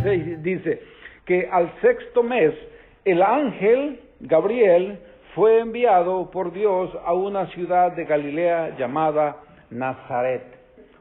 6 dice que al sexto mes el ángel Gabriel fue enviado por Dios a una ciudad de Galilea llamada Nazaret.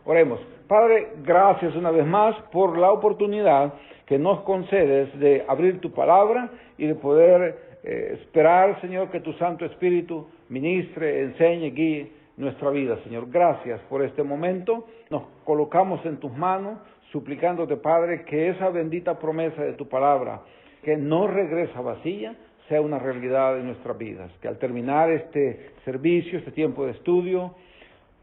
Oremos. Padre, gracias una vez más por la oportunidad que nos concedes de abrir tu palabra y de poder esperar, Señor, que tu Santo Espíritu ministre, enseñe, guíe nuestra vida, Señor. Gracias por este momento. Nos colocamos en tus manos, suplicándote, Padre, que esa bendita promesa de tu palabra, que no regresa vacía, sea una realidad en nuestras vidas. Que al terminar este servicio, este tiempo de estudio,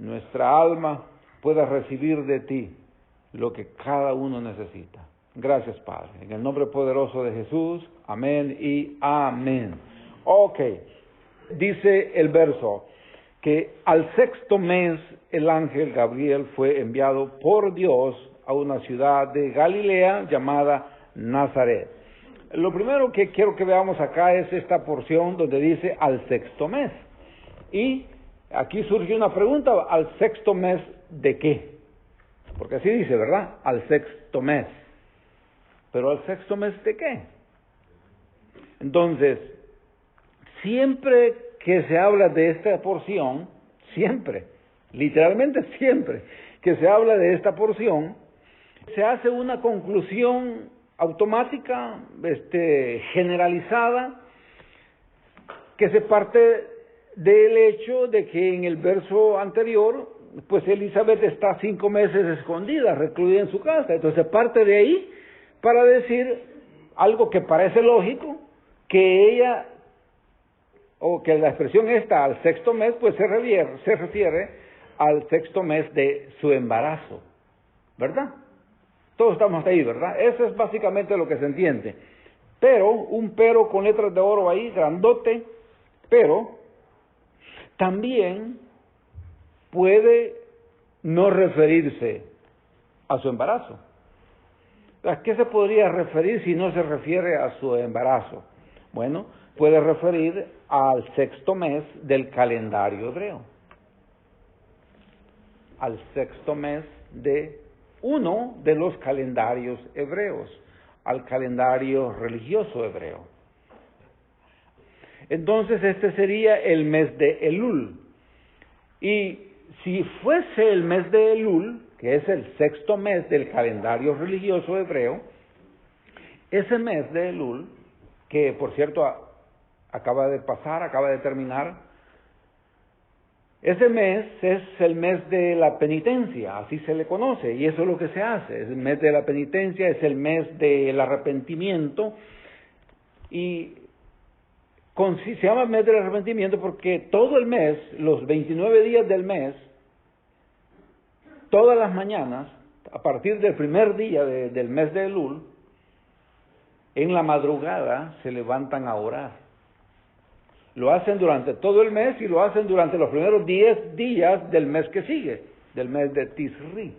nuestra alma pueda recibir de ti lo que cada uno necesita. Gracias, Padre. En el nombre poderoso de Jesús, amén y amén. Ok, dice el verso que al sexto mes el ángel Gabriel fue enviado por Dios a una ciudad de Galilea llamada Nazaret. Lo primero que quiero que veamos acá es esta porción donde dice al sexto mes. Y aquí surge una pregunta, ¿al sexto mes de qué? Porque así dice, ¿verdad? Al sexto mes. ¿Pero al sexto mes de qué? Entonces, siempre que se habla de esta porción, siempre, literalmente siempre, que se habla de esta porción, se hace una conclusión automática, generalizada, que se parte del hecho de que en el verso anterior, pues Elizabeth está 5 meses escondida, recluida en su casa. Entonces parte de ahí para decir algo que parece lógico, que ella, o que la expresión esta al sexto mes, pues se refiere al sexto mes de su embarazo, ¿verdad? Todos estamos hasta ahí, ¿verdad? Eso es básicamente lo que se entiende. Pero, un pero con letras de oro ahí, grandote, pero también puede no referirse a su embarazo. ¿A qué se podría referir si no se refiere a su embarazo? Bueno, puede referir al sexto mes del calendario hebreo. Al sexto mes de uno de los calendarios hebreos, al calendario religioso hebreo. Entonces este sería el mes de Elul. Y si fuese el mes de Elul, que es el sexto mes del calendario religioso hebreo, ese mes de Elul, que por cierto acaba de terminar, ese mes es el mes de la penitencia, así se le conoce, y eso es lo que se hace. Es el mes de la penitencia, es el mes del arrepentimiento, y se llama mes del arrepentimiento porque todo el mes, los 29 días del mes, todas las mañanas, a partir del primer día del mes de Elul, en la madrugada se levantan a orar. Lo hacen durante todo el mes y lo hacen durante los primeros 10 días del mes que sigue, del mes de Tisri.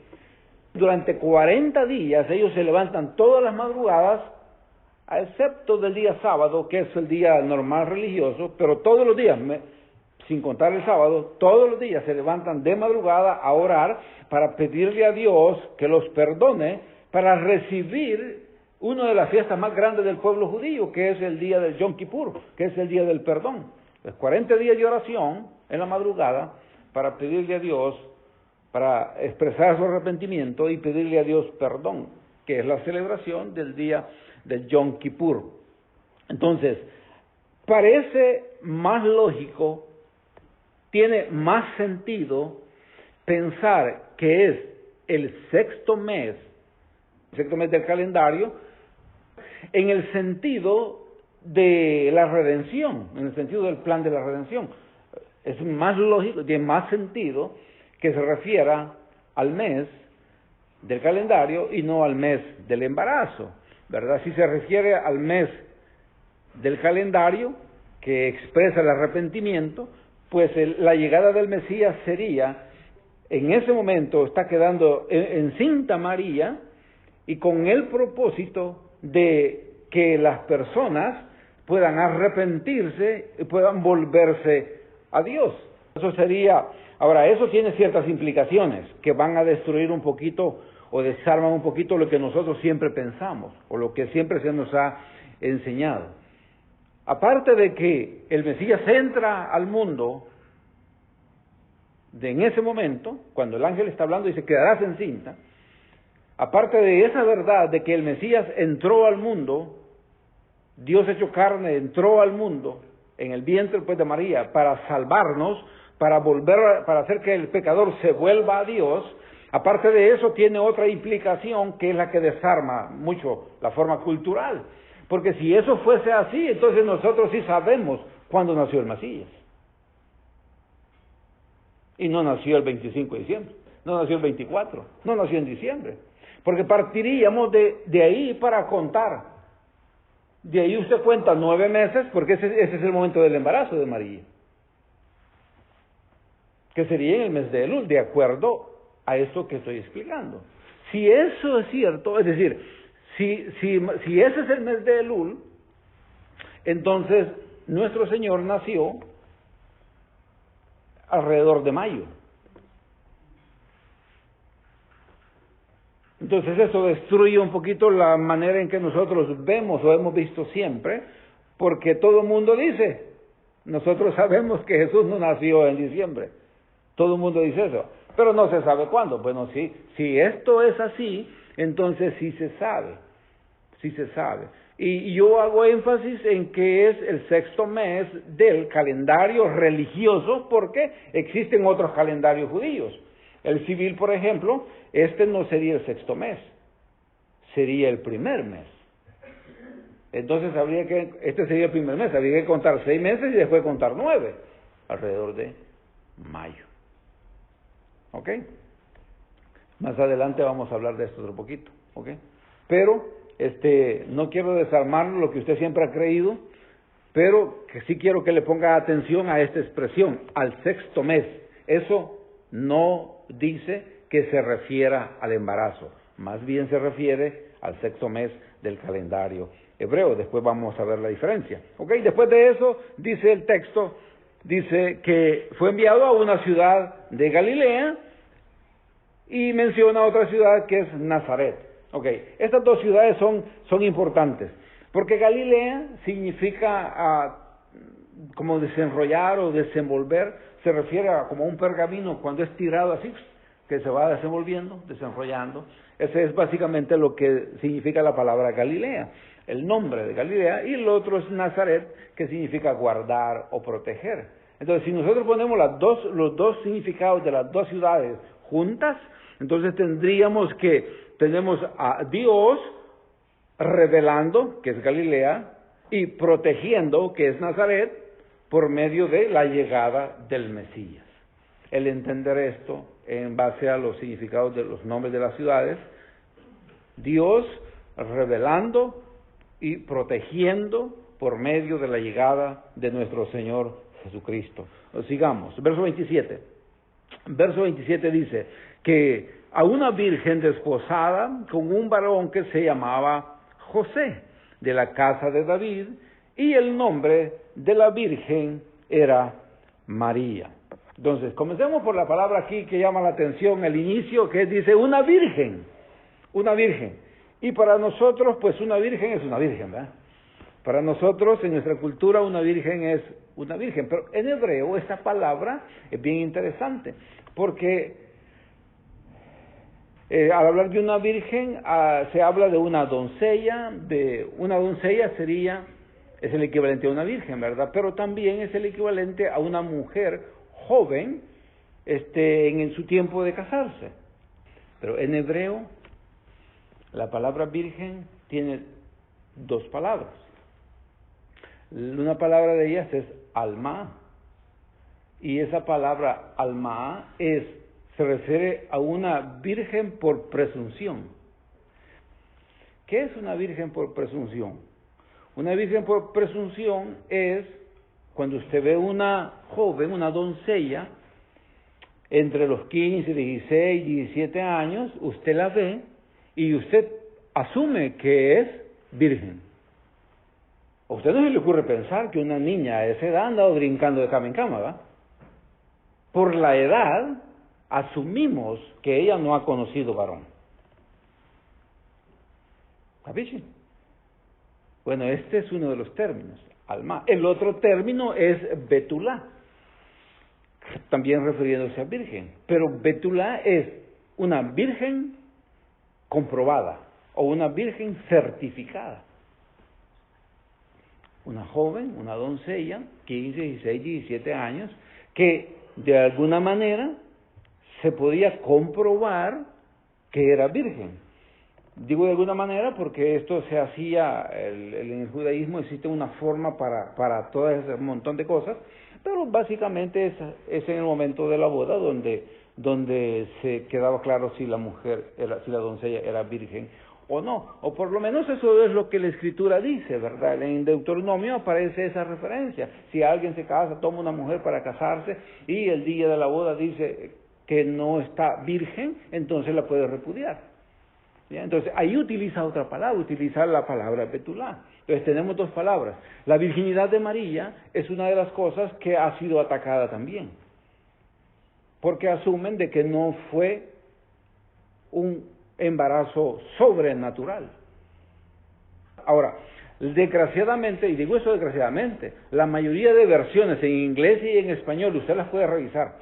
Durante 40 días ellos se levantan todas las madrugadas, excepto del día sábado, que es el día normal religioso, pero todos los días, sin contar el sábado, todos los días se levantan de madrugada a orar para pedirle a Dios que los perdone, para recibir una de las fiestas más grandes del pueblo judío, que es el día del Yom Kippur, que es el día del perdón. Pues 40 días de oración en la madrugada para pedirle a Dios, para expresar su arrepentimiento y pedirle a Dios perdón, que es la celebración del día del Yom Kippur. Entonces, parece más lógico, tiene más sentido pensar que es el sexto mes del calendario, en el sentido de la redención, en el sentido del plan de la redención. Es más lógico, tiene más sentido que se refiera al mes del calendario y no al mes del embarazo, ¿verdad? Si se refiere al mes del calendario, que expresa el arrepentimiento, pues la llegada del Mesías sería, en ese momento está quedando encinta María, y con el propósito de que las personas puedan arrepentirse y puedan volverse a Dios. Eso sería, ahora eso tiene ciertas implicaciones que van a destruir un poquito o desarman un poquito lo que nosotros siempre pensamos, o lo que siempre se nos ha enseñado. Aparte de que el Mesías entra al mundo, en ese momento, cuando el ángel está hablando y dice, quedarás encinta, aparte de esa verdad de que el Mesías entró al mundo, Dios hecho carne entró al mundo, en el vientre pues de María, para salvarnos, para hacer que el pecador se vuelva a Dios. Aparte de eso, tiene otra implicación que es la que desarma mucho la forma cultural. Porque si eso fuese así, entonces nosotros sí sabemos cuándo nació el Mesías. Y no nació el 25 de diciembre, no nació el 24, no nació en diciembre. Porque partiríamos de ahí para contar. De ahí usted cuenta 9 meses, porque ese es el momento del embarazo de María, que sería en el mes de Elul, de acuerdo a esto que estoy explicando. Si eso es cierto, es decir, si ese es el mes de Elul, entonces nuestro Señor nació alrededor de mayo. Entonces eso destruye un poquito la manera en que nosotros vemos o hemos visto siempre, porque todo el mundo dice, nosotros sabemos que Jesús no nació en diciembre, todo el mundo dice eso, pero no se sabe cuándo. Bueno, si esto es así, entonces sí se sabe. Y yo hago énfasis en que es el 6º mes del calendario religioso, porque existen otros calendarios judíos. El civil, por ejemplo, este no sería el 6º mes, sería el primer mes. Entonces este sería el primer mes, habría que contar 6 meses y después contar 9, alrededor de mayo. ¿Ok? Más adelante vamos a hablar de esto otro poquito, ¿ok? Pero no quiero desarmar lo que usted siempre ha creído, pero que sí quiero que le ponga atención a esta expresión, al 6º mes. Eso no dice que se refiera al embarazo, más bien se refiere al 6º mes del calendario hebreo. Después vamos a ver la diferencia. ¿Ok? Después de eso, dice el texto, dice que fue enviado a una ciudad de Galilea y menciona otra ciudad que es Nazaret. ¿Ok? Estas dos ciudades son importantes, porque Galilea significa como desenrollar o desenvolver, se refiere a como un pergamino cuando es tirado así, que se va desenvolviendo, desenrollando. Ese es básicamente lo que significa la palabra Galilea, el nombre de Galilea, y el otro es Nazaret, que significa guardar o proteger. Entonces, si nosotros ponemos los dos significados de las dos ciudades juntas, entonces tenemos a Dios revelando, que es Galilea, y protegiendo, que es Nazaret, por medio de la llegada del Mesías. El entender esto en base a los significados de los nombres de las ciudades, Dios revelando y protegiendo por medio de la llegada de nuestro Señor Jesucristo. Sigamos, verso 27. Verso 27 dice que a una virgen desposada con un varón que se llamaba José, de la casa de David, y el nombre de la virgen era María. Entonces, comencemos por la palabra aquí que llama la atención, el inicio, que dice una virgen. Y para nosotros, pues una virgen es una virgen, ¿verdad? Para nosotros, en nuestra cultura, una virgen es una virgen. Pero en hebreo, esta palabra es bien interesante, porque al hablar de una virgen, se habla de una doncella. Una doncella es el equivalente a una virgen, ¿verdad? Pero también es el equivalente a una mujer joven en su tiempo de casarse. Pero en hebreo, la palabra virgen tiene 2 palabras. Una palabra de ellas es alma, y esa palabra alma se refiere a una virgen por presunción. ¿Qué es una virgen por presunción? Una virgen por presunción es cuando usted ve una joven, una doncella, entre los 15, 16, 17 años, usted la ve y usted asume que es virgen. A usted no se le ocurre pensar que una niña a esa edad anda brincando de cama en cama, ¿verdad? Por la edad, asumimos que ella no ha conocido varón. ¿Capisci? Bueno, este es uno de los términos, alma. El otro término es betulá, también refiriéndose a virgen. Pero betulá es una virgen comprobada o una virgen certificada. Una joven, una doncella, 15, 16, 17 años, que de alguna manera se podía comprobar que era virgen. Digo de alguna manera porque esto se hacía, en el judaísmo existe una forma para todo ese montón de cosas, pero básicamente es en el momento de la boda donde se quedaba claro si la doncella era virgen o no, o por lo menos eso es lo que la Escritura dice, ¿verdad? En Deuteronomio aparece esa referencia. Si alguien se casa, toma una mujer para casarse y el día de la boda dice que no está virgen, entonces la puede repudiar. ¿Ya? Entonces ahí utiliza otra palabra, utiliza la palabra betulá. Entonces tenemos dos palabras. La virginidad de María es una de las cosas que ha sido atacada también, porque asumen de que no fue un embarazo sobrenatural. Ahora, desgraciadamente, y digo eso desgraciadamente, la mayoría de versiones en inglés y en español, usted las puede revisar,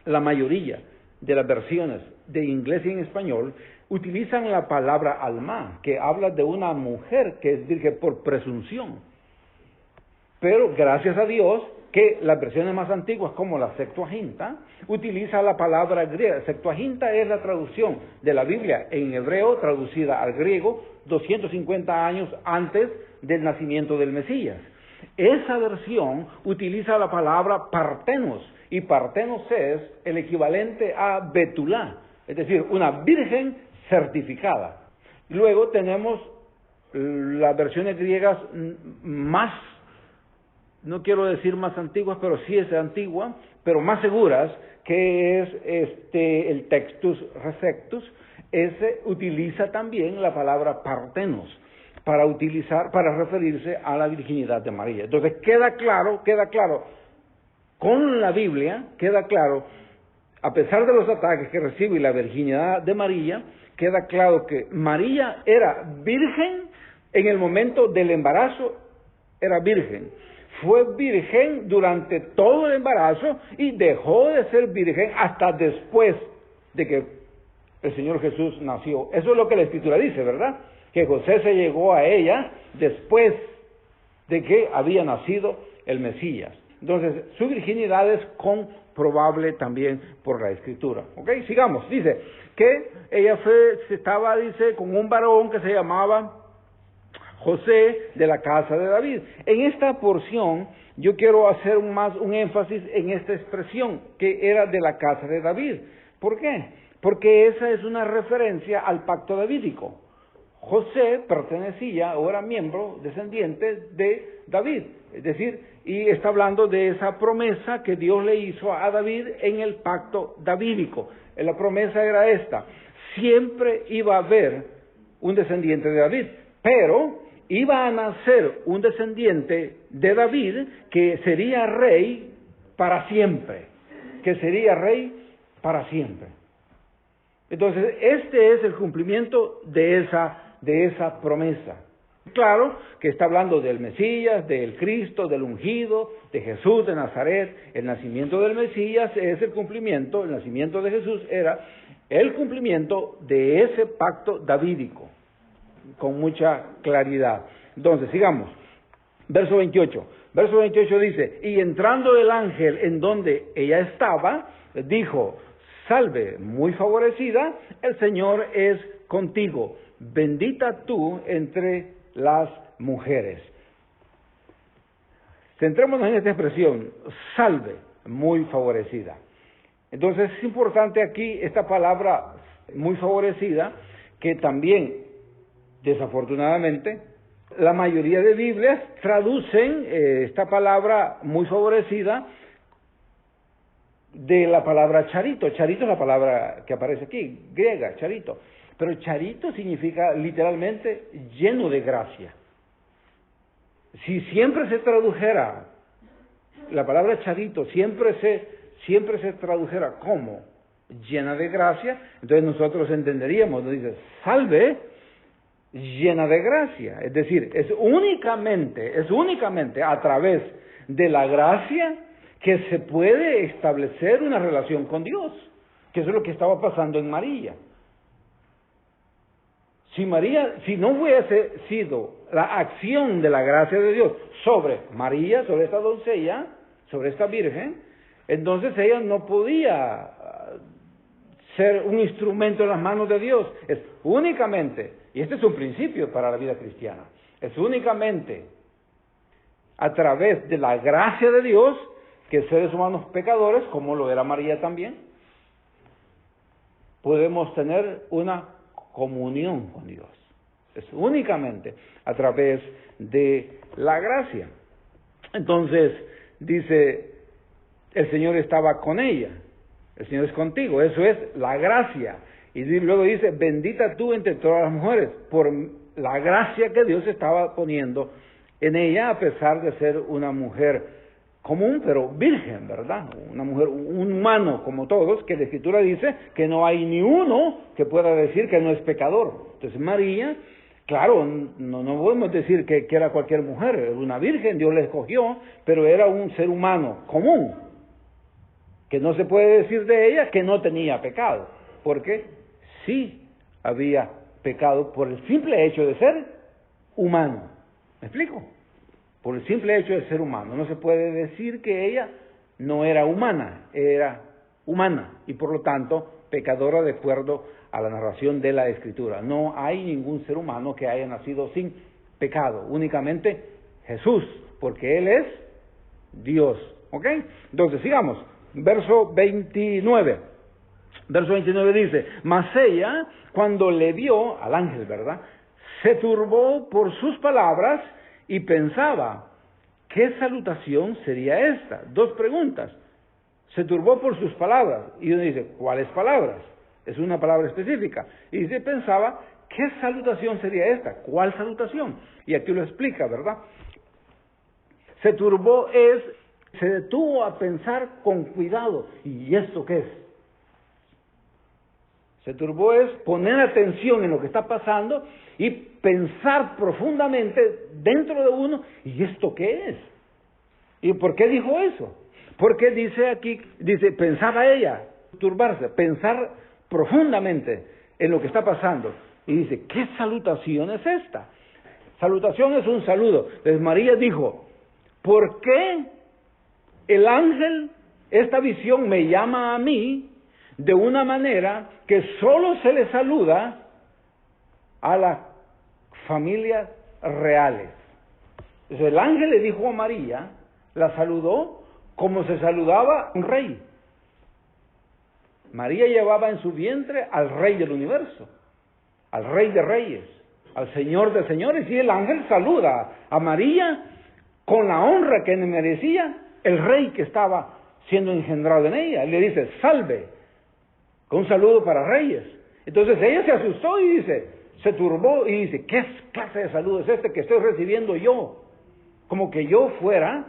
la mayoría de las versiones de inglés y en español utilizan la palabra alma, que habla de una mujer que es virgen por presunción. Pero gracias a Dios que las versiones más antiguas, como la Septuaginta, utiliza la palabra griega. Septuaginta es la traducción de la Biblia en hebreo, traducida al griego, 250 años antes del nacimiento del Mesías. Esa versión utiliza la palabra partenos, y partenos es el equivalente a betulá, es decir, una virgen certificada. Luego tenemos las versiones griegas más, no quiero decir más antiguas, pero sí es antigua, pero más seguras, que es el Textus Receptus. Ese utiliza también la palabra partenos para referirse a la virginidad de María. Entonces queda claro, con la Biblia, queda claro, a pesar de los ataques que recibe la virginidad de María, queda claro que María era virgen en el momento del embarazo, era virgen. Fue virgen durante todo el embarazo y dejó de ser virgen hasta después de que el Señor Jesús nació. Eso es lo que la Escritura dice, ¿verdad? Que José se llegó a ella después de que había nacido el Mesías. Entonces, su virginidad es comprobable también por la Escritura. ¿Ok? Sigamos. Dice que ella estaba con un varón que se llamaba José, de la casa de David. En esta porción yo quiero hacer un énfasis en esta expresión, que era de la casa de David. ¿Por qué? Porque esa es una referencia al pacto davídico. José pertenecía o era miembro, descendiente de David, es decir, y está hablando de esa promesa que Dios le hizo a David en el pacto davídico. La promesa era esta: siempre iba a haber un descendiente de David, pero iba a nacer un descendiente de David que sería rey para siempre, Entonces, este es el cumplimiento de esa promesa. Claro que está hablando del Mesías, del Cristo, del ungido, de Jesús de Nazaret. El nacimiento del Mesías es el cumplimiento, el nacimiento de Jesús era el cumplimiento de ese pacto davídico, con mucha claridad. Entonces, sigamos. Verso 28. Verso 28 dice: y entrando el ángel en donde ella estaba, dijo: salve, muy favorecida, el Señor es contigo, bendita tú entre las mujeres. Centrémonos en esta expresión: salve, muy favorecida. Entonces es importante aquí esta palabra muy favorecida, que también, desafortunadamente, la mayoría de Biblias traducen esta palabra muy favorecida de la palabra charito. Charito es la palabra que aparece aquí, griega, charito. Pero charito significa literalmente lleno de gracia. Si siempre se tradujera la palabra charito, siempre se tradujera como llena de gracia, entonces nosotros entenderíamos, nos dice: salve, llena de gracia. Es decir, es únicamente a través de la gracia que se puede establecer una relación con Dios, que eso es lo que estaba pasando en María. Si no hubiese sido la acción de la gracia de Dios sobre María, sobre esta doncella, sobre esta virgen, entonces ella no podía ser un instrumento en las manos de Dios. Es únicamente, y este es un principio para la vida cristiana, es únicamente a través de la gracia de Dios que seres humanos pecadores, como lo era María también, podemos tener una comunión con Dios. Es únicamente a través de la gracia. Entonces, dice, el Señor estaba con ella, el Señor es contigo, eso es la gracia. Y luego dice, bendita tú entre todas las mujeres, por la gracia que Dios estaba poniendo en ella, a pesar de ser una mujer común, pero virgen, ¿verdad? Una mujer, un humano como todos, que la Escritura dice que no hay ni uno que pueda decir que no es pecador. Entonces María, claro, no podemos decir que era cualquier mujer, era una virgen, Dios la escogió, pero era un ser humano común, que no se puede decir de ella que no tenía pecado, porque sí había pecado por el simple hecho de ser humano. ¿Me explico? Por el simple hecho de ser humano. No se puede decir que ella no era humana, era humana y por lo tanto pecadora de acuerdo a la narración de la Escritura. No hay ningún ser humano que haya nacido sin pecado, únicamente Jesús, porque Él es Dios. ¿Ok? Entonces sigamos, verso 29. Verso 29 dice, mas ella, cuando le vio al ángel, ¿verdad?, se turbó por sus palabras y pensaba, ¿qué salutación sería esta? Dos preguntas. Se turbó por sus palabras. Y uno dice, ¿cuáles palabras? Es una palabra específica. Y dice, pensaba, ¿qué salutación sería esta? ¿Cuál salutación? Y aquí lo explica, ¿verdad? Se turbó se detuvo a pensar con cuidado. ¿Y esto qué es? Se turbó es poner atención en lo que está pasando y pensar profundamente dentro de uno, ¿y esto qué es? ¿Y por qué dijo eso? Porque dice aquí, pensaba ella, turbarse, pensar profundamente en lo que está pasando. Y dice, ¿qué salutación es esta? Salutación es un saludo. Entonces María dijo, ¿por qué el ángel, esta visión me llama a mí de una manera que solo se le saluda a las familias reales? Entonces el ángel le dijo a María, la saludó como se saludaba un rey. María llevaba en su vientre al rey del universo, al rey de reyes, al señor de señores, y el ángel saluda a María con la honra que merecía el rey que estaba siendo engendrado en ella. Le dice, salve, con un saludo para reyes. Entonces ella se asustó y se turbó y dice, ¿qué clase de saludo es este que estoy recibiendo yo? Como que yo fuera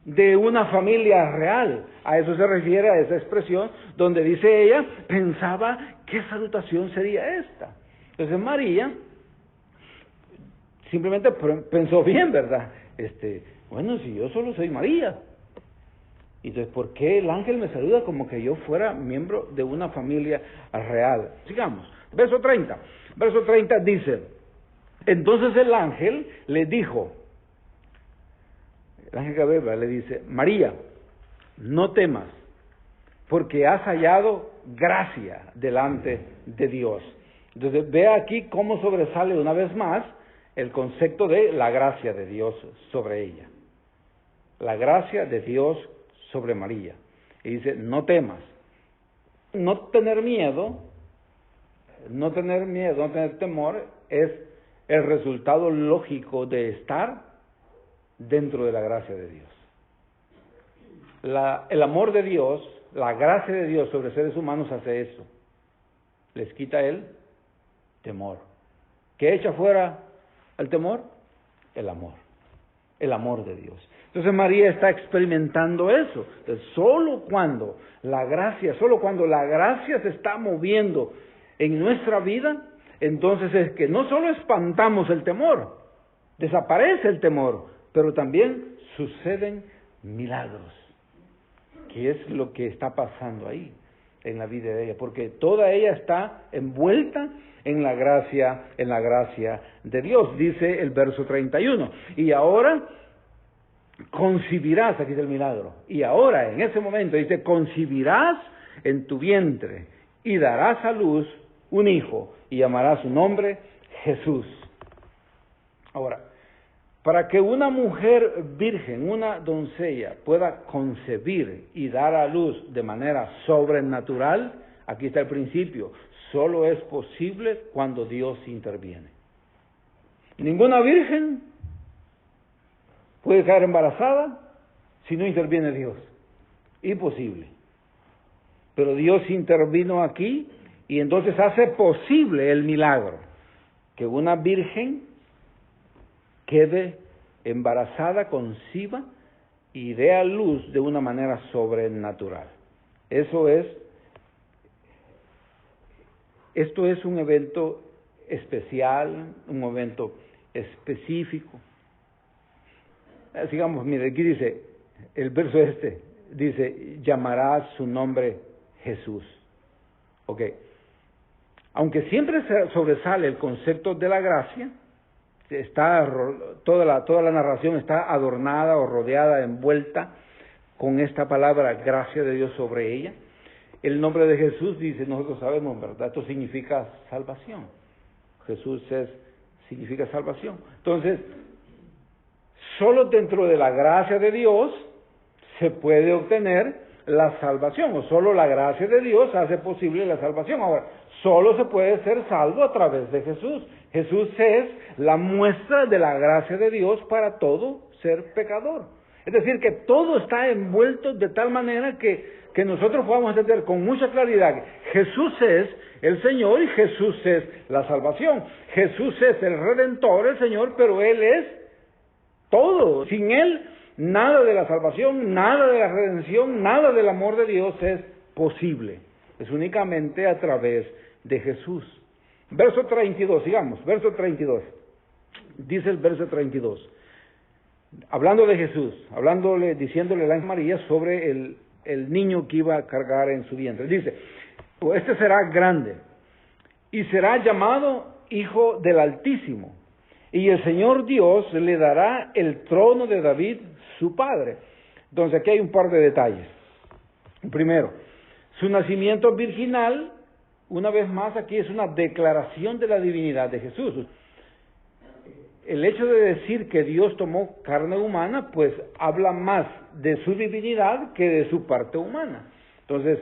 de una familia real. A eso se refiere, a esa expresión donde dice ella, pensaba, ¿qué salutación sería esta? Entonces María simplemente pensó bien, ¿verdad? Bueno, si yo solo soy María, entonces, ¿por qué el ángel me saluda como que yo fuera miembro de una familia real? Sigamos. Verso 30. Verso 30 dice, entonces el ángel le dijo, el ángel Gabriel le dice, María, no temas, porque has hallado gracia delante de Dios. Entonces, ve aquí cómo sobresale una vez más el concepto de la gracia de Dios sobre ella. La gracia de Dios sobre María. Y dice, no temas. No tener miedo, no tener temor, es el resultado lógico de estar dentro de la gracia de Dios. El amor de Dios, la gracia de Dios sobre seres humanos hace eso. Les quita el temor. ¿Qué echa fuera el temor? El amor de Dios. Entonces María está experimentando eso. Entonces, solo cuando la gracia se está moviendo en nuestra vida, entonces es que no solo espantamos el temor, desaparece el temor, pero también suceden milagros, que es lo que está pasando ahí en la vida de ella, porque toda ella está envuelta en la gracia de Dios. Dice el verso 31, y ahora concibirás, aquí está el milagro, y ahora en ese momento dice, concibirás en tu vientre y darás a luz un hijo y llamarás su nombre Jesús. Ahora, para que una mujer virgen, una doncella, pueda concebir y dar a luz de manera sobrenatural, aquí está el principio, solo es posible cuando Dios interviene. Ninguna virgen puede quedar embarazada si no interviene Dios. Imposible. Pero Dios intervino aquí y entonces hace posible el milagro, que una virgen quede embarazada, conciba y dé a luz de una manera sobrenatural. Esto es un evento especial, un evento específico. Sigamos, mire, aquí dice, el verso dice, llamará su nombre Jesús. Ok. Aunque siempre sobresale el concepto de la gracia, toda la narración está adornada o rodeada, envuelta con esta palabra gracia de Dios sobre ella. El nombre de Jesús, dice, nosotros sabemos, ¿verdad? Esto significa salvación. Jesús significa salvación. Entonces, solo dentro de la gracia de Dios se puede obtener la salvación, o solo la gracia de Dios hace posible la salvación. Ahora, solo se puede ser salvo a través de Jesús. Jesús es la muestra de la gracia de Dios para todo ser pecador. Es decir, que todo está envuelto de tal manera que nosotros podamos entender con mucha claridad que Jesús es el Señor y Jesús es la salvación. Jesús es el Redentor, el Señor, pero Él es todo. Sin Él, nada de la salvación, nada de la redención, nada del amor de Dios es posible. Es únicamente a través de Jesús. Verso 32, sigamos, verso 32. Dice el verso 32. Hablando de Jesús, diciéndole al ángel María sobre el niño que iba a cargar en su vientre. Dice, este será grande y será llamado Hijo del Altísimo, y el Señor Dios le dará el trono de David, su padre. Entonces aquí hay un par de detalles. Primero, su nacimiento virginal, una vez más aquí es una declaración de la divinidad de Jesús. El hecho de decir que Dios tomó carne humana, pues habla más de su divinidad que de su parte humana. Entonces,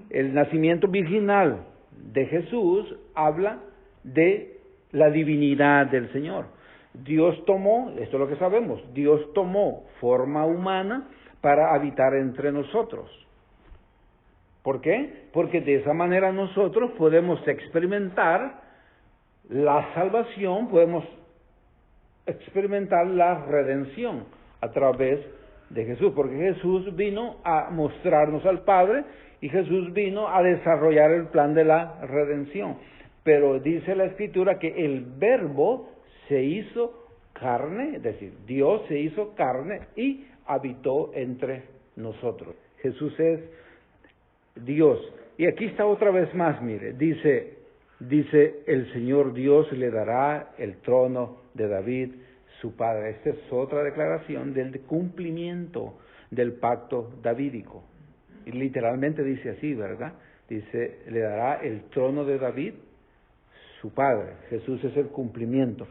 el nacimiento virginal de Jesús habla de la divinidad del Señor. Dios tomó, esto es lo que sabemos, Dios tomó forma humana para habitar entre nosotros. ¿Por qué? Porque de esa manera nosotros podemos experimentar la salvación, podemos experimentar la redención a través de Jesús, porque Jesús vino a mostrarnos al Padre y Jesús vino a desarrollar el plan de la redención. Pero dice la Escritura que el Verbo se hizo carne, es decir, Dios se hizo carne y habitó entre nosotros. Jesús es Dios. Y aquí está otra vez más, mire, dice el Señor Dios le dará el trono de David, su padre. Esta es otra declaración del cumplimiento del pacto davídico. Y literalmente dice así, ¿verdad? Dice, le dará el trono de David, su padre. Jesús es el cumplimiento.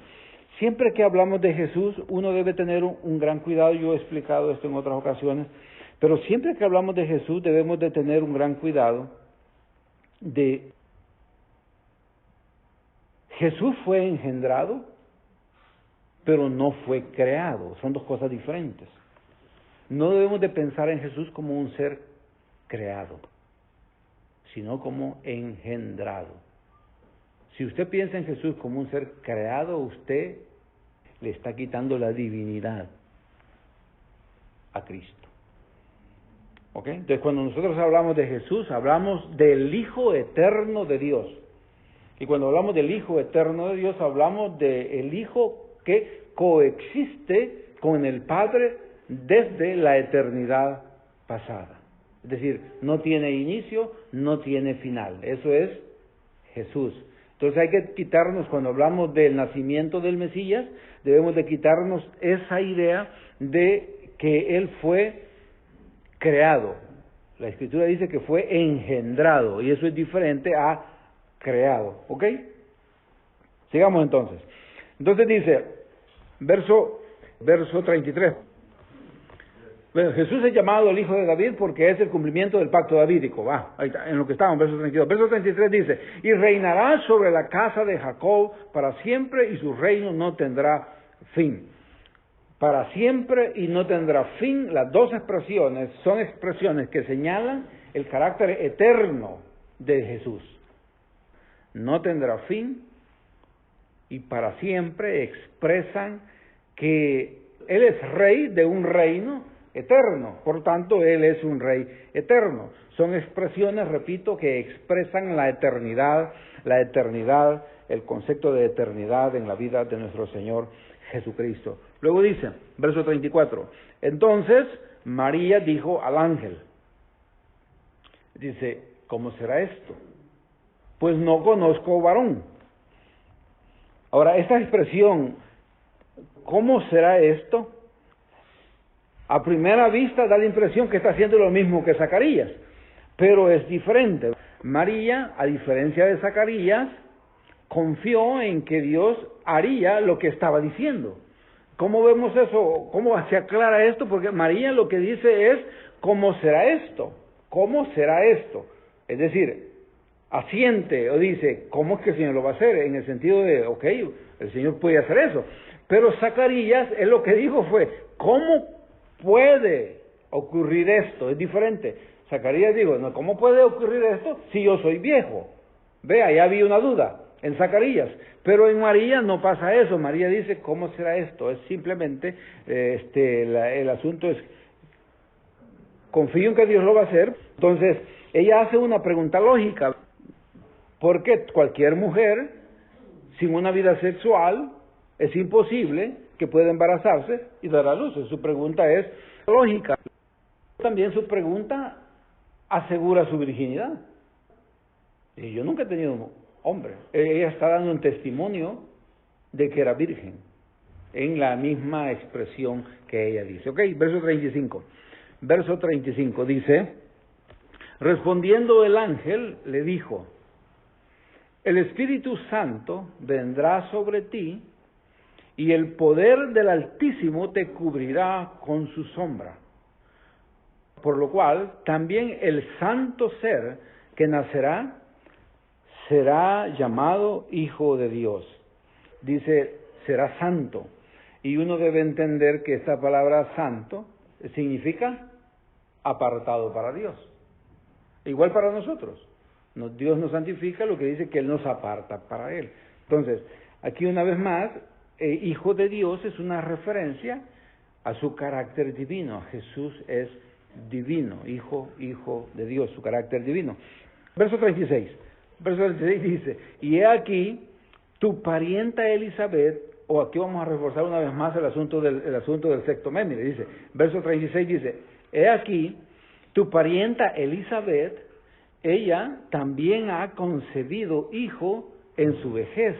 Siempre que hablamos de Jesús, uno debe tener un gran cuidado. Yo he explicado esto en otras ocasiones, pero siempre que hablamos de Jesús debemos de tener un gran cuidado de Jesús fue engendrado, pero no fue creado. Son dos cosas diferentes. No debemos de pensar en Jesús como un ser creado, sino como engendrado. Si usted piensa en Jesús como un ser creado, usted le está quitando la divinidad a Cristo. ¿Ok? Entonces, cuando nosotros hablamos de Jesús, hablamos del Hijo eterno de Dios. Y cuando hablamos del Hijo eterno de Dios, hablamos del Hijo que coexiste con el Padre desde la eternidad pasada. Es decir, no tiene inicio, no tiene final. Eso es Jesús. Entonces hay que quitarnos, cuando hablamos del nacimiento del Mesías, debemos de quitarnos esa idea de que Él fue creado. La Escritura dice que fue engendrado, y eso es diferente a creado. ¿Ok? Sigamos entonces. Entonces dice, verso 33. Bueno, Jesús es llamado el Hijo de David porque es el cumplimiento del pacto davídico. Ahí está, en lo que estábamos, verso 32. Verso 33 dice, y reinará sobre la casa de Jacob para siempre, y su reino no tendrá fin. Para siempre y no tendrá fin, las dos expresiones son expresiones que señalan el carácter eterno de Jesús. No tendrá fin y para siempre expresan que Él es rey de un reino eterno, por tanto Él es un rey eterno. Son expresiones, repito, que expresan la eternidad, el concepto de eternidad en la vida de nuestro Señor Jesucristo. Luego dice, verso 34, entonces María dijo al ángel, dice, ¿cómo será esto? Pues no conozco varón. Ahora, esta expresión, ¿cómo será esto? A primera vista da la impresión que está haciendo lo mismo que Zacarías, pero es diferente. María, a diferencia de Zacarías, confió en que Dios haría lo que estaba diciendo. ¿Cómo vemos eso? ¿Cómo se aclara esto? Porque María lo que dice es, ¿cómo será esto? ¿Cómo será esto? Es decir, asiente o dice, ¿cómo es que el Señor lo va a hacer? En el sentido de, ok, el Señor puede hacer eso. Pero Zacarías, él lo que dijo fue, ¿cómo puede ocurrir esto? Es diferente. Zacarías dijo, no, ¿cómo puede ocurrir esto si yo soy viejo? Vea, ya había una duda en Zacarías, pero en María no pasa eso. María dice, ¿cómo será esto? Es simplemente, el asunto es, confío en que Dios lo va a hacer. Entonces, ella hace una pregunta lógica, porque cualquier mujer sin una vida sexual es imposible que pueda embarazarse y dar a luz. Su pregunta es lógica. También su pregunta asegura su virginidad. Y yo nunca he tenido hombre. Ella está dando un testimonio de que era virgen, en la misma expresión que ella dice. Ok, verso 35. Verso 35 dice, respondiendo el ángel le dijo, el Espíritu Santo vendrá sobre ti y el poder del Altísimo te cubrirá con su sombra. Por lo cual también el santo ser que nacerá será llamado Hijo de Dios. Dice, será santo. Y uno debe entender que esta palabra santo significa apartado para Dios. Igual para nosotros. Dios nos santifica, lo que dice que Él nos aparta para Él. Entonces, aquí una vez más, Hijo de Dios es una referencia a su carácter divino. Jesús es divino, Hijo de Dios, su carácter divino. Verso 36. Verso 36 dice, y he aquí, tu parienta Elizabeth, o aquí vamos a reforzar una vez más el asunto del sexto mes. Mire, dice, verso 36 dice, he aquí, tu parienta Elizabeth, ella también ha concebido hijo en su vejez,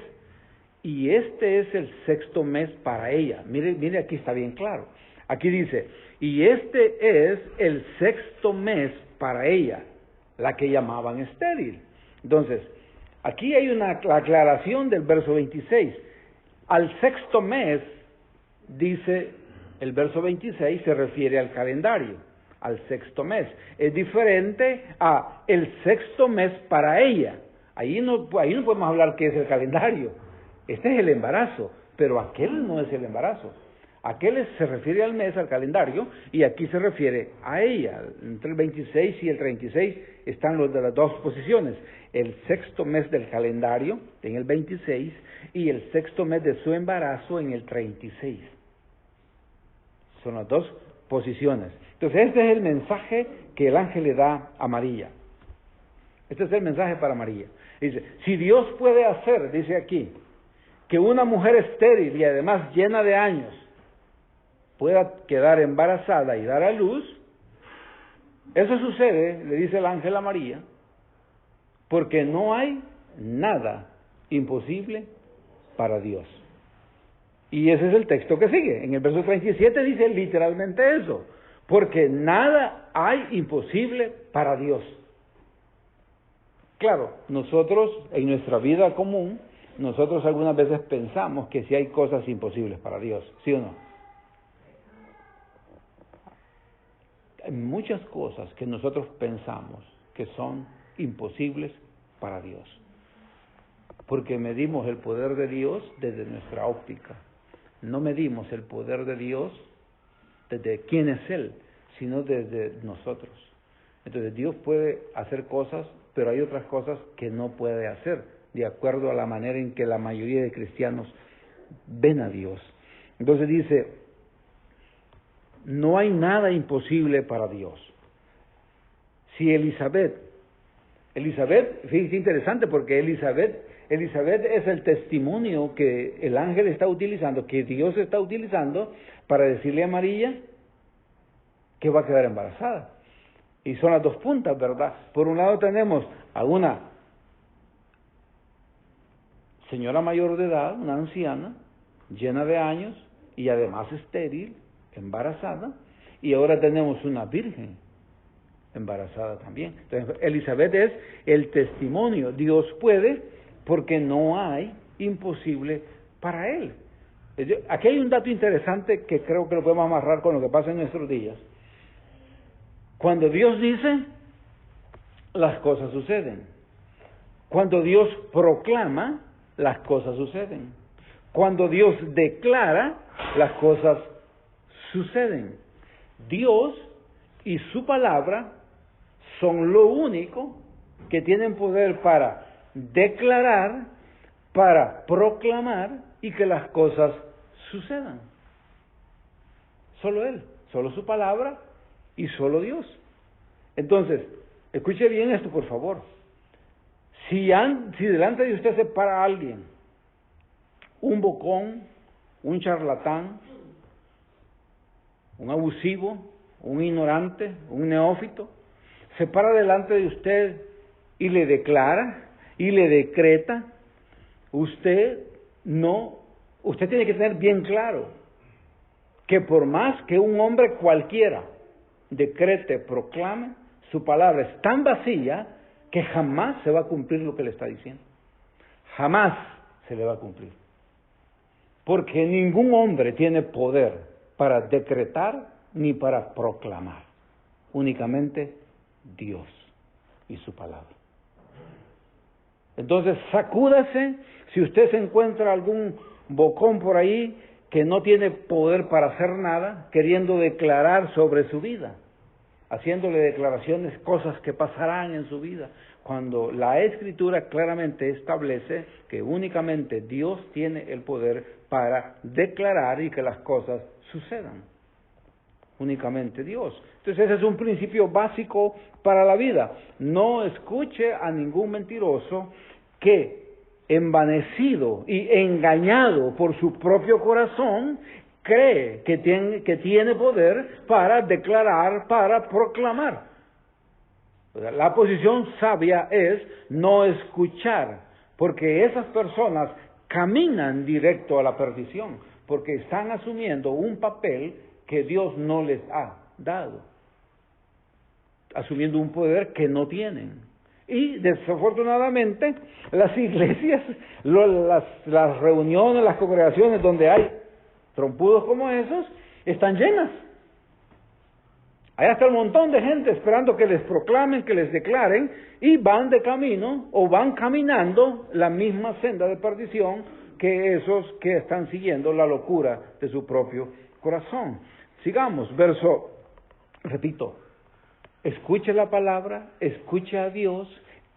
y este es el sexto mes para ella. Mire, aquí está bien claro. Aquí dice, y este es el sexto mes para ella, la que llamaban estéril. Entonces, aquí hay la aclaración del verso 26. Al sexto mes, dice el verso 26, se refiere al calendario, al sexto mes. Es diferente a el sexto mes para ella. Ahí no podemos hablar que es el calendario. Este es el embarazo, pero aquel no es el embarazo. Aquel se refiere al mes, al calendario, y aquí se refiere a ella. Entre el 26 y el 36 están los de las dos posiciones. El sexto mes del calendario en el 26 y el sexto mes de su embarazo en el 36. Son las dos posiciones. Entonces este es el mensaje que el ángel le da a María. Este es el mensaje para María. Dice, si Dios puede hacer, dice aquí, que una mujer estéril y además llena de años pueda quedar embarazada y dar a luz, eso sucede, le dice el ángel a María, porque no hay nada imposible para Dios. Y ese es el texto que sigue. En el verso 37 dice literalmente eso, porque nada hay imposible para Dios. Claro, nosotros en nuestra vida común, nosotros algunas veces pensamos que sí hay cosas imposibles para Dios, ¿sí o no? Hay muchas cosas que nosotros pensamos que son imposibles para Dios, porque medimos el poder de Dios desde nuestra óptica. No medimos el poder de Dios desde quién es Él, sino desde nosotros. Entonces Dios puede hacer cosas, pero hay otras cosas que no puede hacer, de acuerdo a la manera en que la mayoría de cristianos ven a Dios. Entonces dice, no hay nada imposible para Dios. Si Elizabeth, fíjate interesante, porque Elizabeth es el testimonio que el ángel está utilizando, que Dios está utilizando para decirle a María que va a quedar embarazada. Y son las dos puntas, ¿verdad? Por un lado tenemos a una señora mayor de edad, una anciana, llena de años y además estéril, embarazada, y ahora tenemos una virgen embarazada también. Entonces, Elizabeth es el testimonio. Dios puede, porque no hay imposible para Él. Aquí hay un dato interesante que creo que lo podemos amarrar con lo que pasa en nuestros días. Cuando Dios dice, las cosas suceden. Cuando Dios proclama, las cosas suceden. Cuando Dios declara, las cosas suceden. Dios y su palabra son lo único que tienen poder para declarar, para proclamar y que las cosas sucedan. Solo Él, solo su palabra y solo Dios. Entonces, escuche bien esto, por favor. Si delante de usted se para alguien, un bocón, un charlatán, un abusivo, un ignorante, un neófito, se para delante de usted y le declara y le decreta, usted tiene que tener bien claro que por más que un hombre cualquiera decrete, proclame, su palabra es tan vacía que jamás se va a cumplir lo que le está diciendo. Jamás se le va a cumplir. Porque ningún hombre tiene poder para decretar ni para proclamar. Únicamente Dios y su palabra. Entonces, sacúdase si usted se encuentra algún bocón por ahí que no tiene poder para hacer nada, queriendo declarar sobre su vida, haciéndole declaraciones, cosas que pasarán en su vida, cuando la Escritura claramente establece que únicamente Dios tiene el poder para declarar y que las cosas sucedan. Únicamente Dios. Entonces ese es un principio básico para la vida. No escuche a ningún mentiroso que, envanecido y engañado por su propio corazón, cree que tiene poder para declarar, para proclamar. La posición sabia es no escuchar, porque esas personas caminan directo a la perdición, porque están asumiendo un papel que Dios no les ha dado, asumiendo un poder que no tienen. Y desafortunadamente las iglesias, las reuniones, las congregaciones donde hay trompudos como esos, están llenas. Hay hasta un montón de gente esperando que les proclamen, que les declaren, y van de camino o van caminando la misma senda de perdición que esos que están siguiendo la locura de su propio corazón. Sigamos, repito, escuche la palabra, escuche a Dios,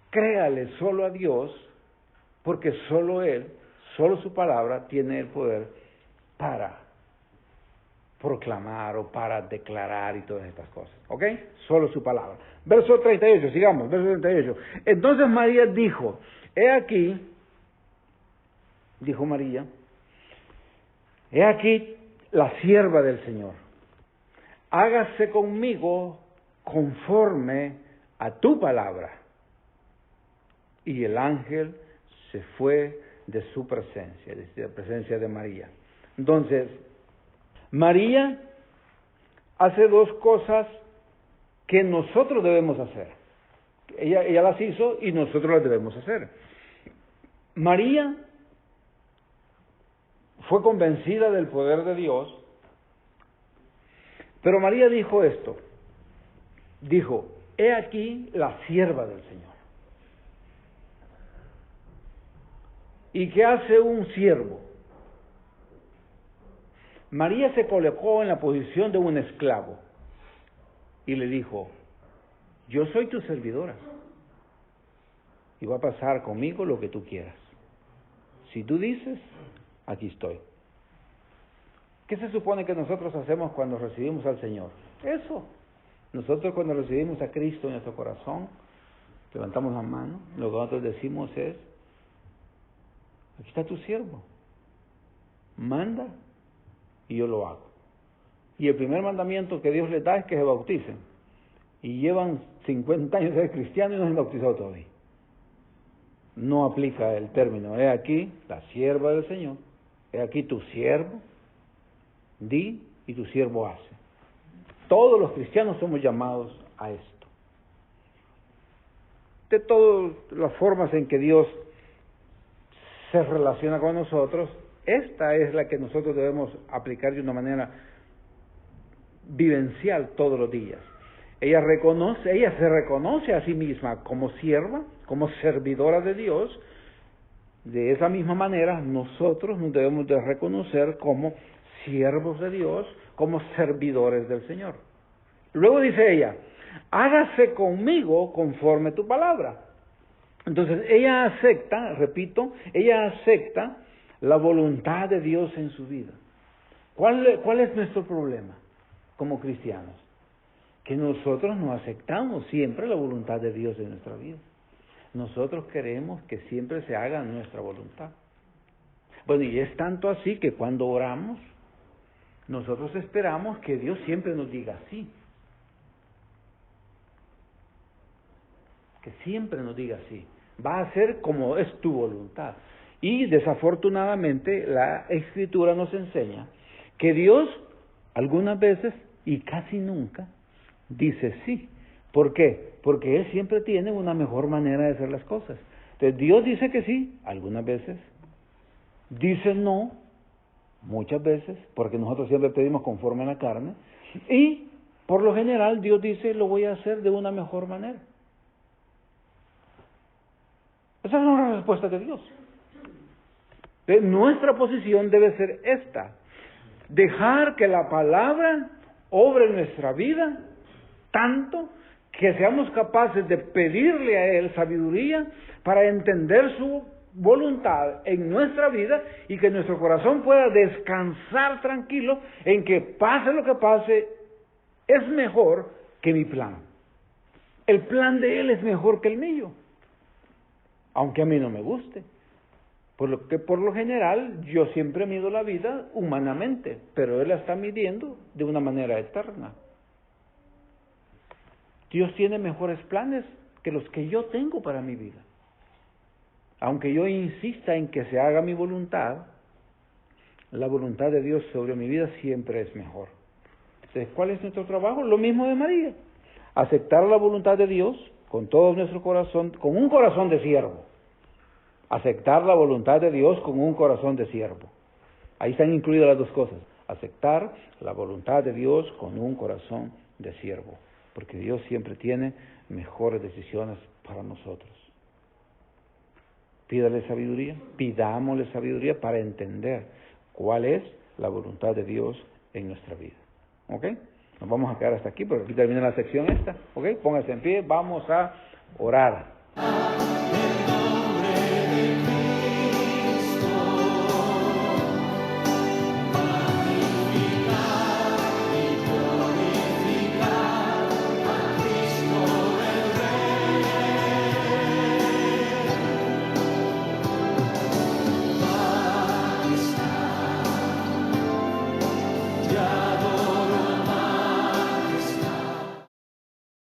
créale solo a Dios, porque solo Él, solo su palabra tiene el poder para proclamar o para declarar y todas estas cosas. ¿Ok? Solo su palabra. Verso 38, sigamos, verso 38. Entonces María dijo, he aquí, dijo María, he aquí la sierva del Señor. Hágase conmigo conforme a tu palabra. Y el ángel se fue de su presencia, de la presencia de María. Entonces, María hace dos cosas que nosotros debemos hacer. Ella las hizo y nosotros las debemos hacer. María fue convencida del poder de Dios, pero María dijo esto, dijo, he aquí la sierva del Señor. ¿Y qué hace un siervo? María se colocó en la posición de un esclavo y le dijo, yo soy tu servidora y va a pasar conmigo lo que tú quieras. Si tú dices, aquí estoy. ¿Qué se supone que nosotros hacemos cuando recibimos al Señor? Eso. Nosotros cuando recibimos a Cristo en nuestro corazón, levantamos la mano, lo que nosotros decimos es, aquí está tu siervo, manda y yo lo hago. Y el primer mandamiento que Dios les da es que se bauticen. Y llevan 50 años de ser cristianos y no se han bautizado todavía. No aplica el término, he aquí la sierva del Señor, he aquí tu siervo, di y tu siervo hace. Todos los cristianos somos llamados a esto. De todas las formas en que Dios se relaciona con nosotros, esta es la que nosotros debemos aplicar de una manera vivencial todos los días. Ella se reconoce a sí misma como sierva, como servidora de Dios. De esa misma manera, nosotros nos debemos de reconocer como siervos de Dios, como servidores del Señor. Luego dice ella, hágase conmigo conforme tu palabra. Entonces, ella acepta, repito, ella acepta la voluntad de Dios en su vida. ¿Cuál es nuestro problema como cristianos? Que nosotros no aceptamos siempre la voluntad de Dios en nuestra vida. Nosotros queremos que siempre se haga nuestra voluntad. Bueno, y es tanto así que cuando oramos, nosotros esperamos que Dios siempre nos diga sí. Que siempre nos diga sí. Va a ser como es tu voluntad. Y desafortunadamente la Escritura nos enseña que Dios algunas veces y casi nunca dice sí. ¿Por qué? Porque Él siempre tiene una mejor manera de hacer las cosas. Entonces Dios dice que sí, algunas veces. Dice no, muchas veces, porque nosotros siempre pedimos conforme a la carne. Y por lo general Dios dice, lo voy a hacer de una mejor manera. Esa es una respuesta de Dios. Nuestra posición debe ser esta: dejar que la palabra obre en nuestra vida, tanto que seamos capaces de pedirle a Él sabiduría para entender su voluntad en nuestra vida y que nuestro corazón pueda descansar tranquilo en que pase lo que pase, es mejor que mi plan. El plan de Él es mejor que el mío, aunque a mí no me guste. Por lo que por lo general yo siempre mido la vida humanamente, pero Él la está midiendo de una manera eterna. Dios tiene mejores planes que los que yo tengo para mi vida. Aunque yo insista en que se haga mi voluntad, la voluntad de Dios sobre mi vida siempre es mejor. Entonces, ¿cuál es nuestro trabajo? Lo mismo de María. Aceptar la voluntad de Dios con todo nuestro corazón, con un corazón de siervo. Aceptar la voluntad de Dios con un corazón de siervo. Ahí están incluidas las dos cosas. Aceptar la voluntad de Dios con un corazón de siervo. Porque Dios siempre tiene mejores decisiones para nosotros. Pídale sabiduría, pidámosle sabiduría para entender cuál es la voluntad de Dios en nuestra vida. ¿Ok? Nos vamos a quedar hasta aquí, porque aquí termina la sección esta. ¿Ok? Póngase en pie, vamos a orar.